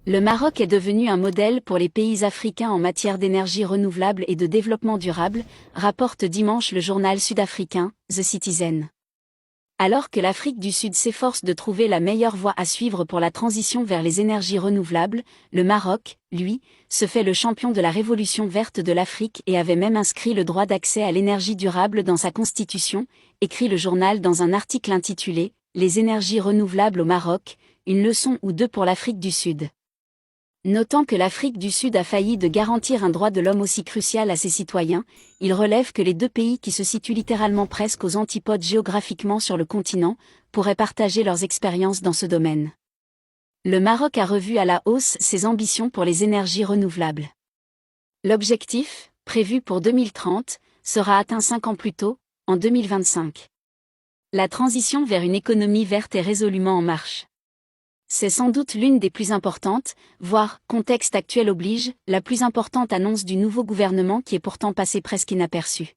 Le Maroc est devenu un modèle pour les pays africains en matière d'énergie renouvelable et de développement durable, rapporte dimanche le journal sud-africain, The Citizen. Alors que l'Afrique du Sud s'efforce de trouver la meilleure voie à suivre pour la transition vers les énergies renouvelables, le Maroc, lui, se fait le champion de la révolution verte de l'Afrique et avait même inscrit le droit d'accès à l'énergie durable dans sa constitution, écrit le journal dans un article intitulé « Les énergies renouvelables au Maroc, une leçon ou deux pour l'Afrique du Sud ». Notant que l'Afrique du Sud a failli de garantir un droit de l'homme aussi crucial à ses citoyens, il relève que les deux pays qui se situent littéralement presque aux antipodes géographiquement sur le continent, pourraient partager leurs expériences dans ce domaine. Le Maroc a revu à la hausse ses ambitions pour les énergies renouvelables. L'objectif, prévu pour 2030, sera atteint 5 ans plus tôt, en 2025. La transition vers une économie verte est résolument en marche. C'est sans doute l'une des plus importantes, voire, contexte actuel oblige, la plus importante annonce du nouveau gouvernement qui est pourtant passée presque inaperçue.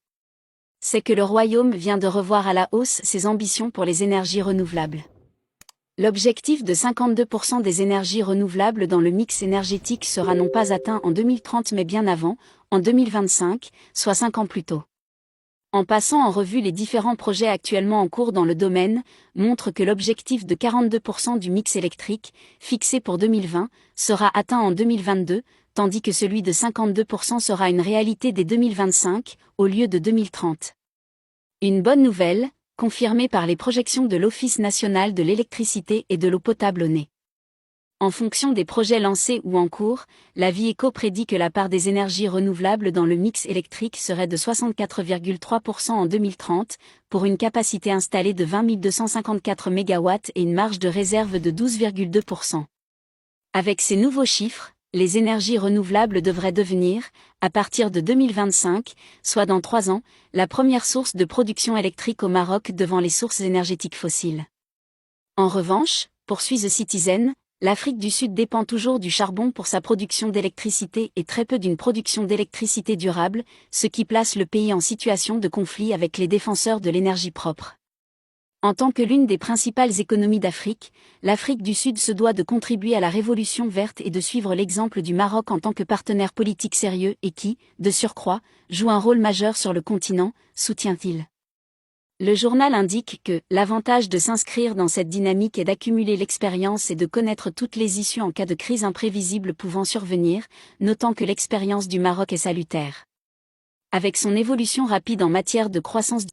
C'est que le Royaume vient de revoir à la hausse ses ambitions pour les énergies renouvelables. L'objectif de 52% des énergies renouvelables dans le mix énergétique sera non pas atteint en 2030 mais bien avant, en 2025, soit 5 ans plus tôt. En passant en revue les différents projets actuellement en cours dans le domaine, montre que l'objectif de 42% du mix électrique, fixé pour 2020, sera atteint en 2022, tandis que celui de 52% sera une réalité dès 2025, au lieu de 2030. Une bonne nouvelle, confirmée par les projections de l'Office national de l'électricité et de l'eau potable (ONEE). En fonction des projets lancés ou en cours, la Vieco prédit que la part des énergies renouvelables dans le mix électrique serait de 64,3% en 2030, pour une capacité installée de 20 254 MW et une marge de réserve de 12,2%. Avec ces nouveaux chiffres, les énergies renouvelables devraient devenir, à partir de 2025, soit dans 3 ans, la première source de production électrique au Maroc devant les sources énergétiques fossiles. En revanche, poursuit The Citizen, l'Afrique du Sud dépend toujours du charbon pour sa production d'électricité et très peu d'une production d'électricité durable, ce qui place le pays en situation de conflit avec les défenseurs de l'énergie propre. En tant que l'une des principales économies d'Afrique, l'Afrique du Sud se doit de contribuer à la révolution verte et de suivre l'exemple du Maroc en tant que partenaire politique sérieux et qui, de surcroît, joue un rôle majeur sur le continent, soutient-il. Le journal indique que l'avantage de s'inscrire dans cette dynamique est d'accumuler l'expérience et de connaître toutes les issues en cas de crise imprévisible pouvant survenir, notant que l'expérience du Maroc est salutaire. Avec son évolution rapide en matière de croissance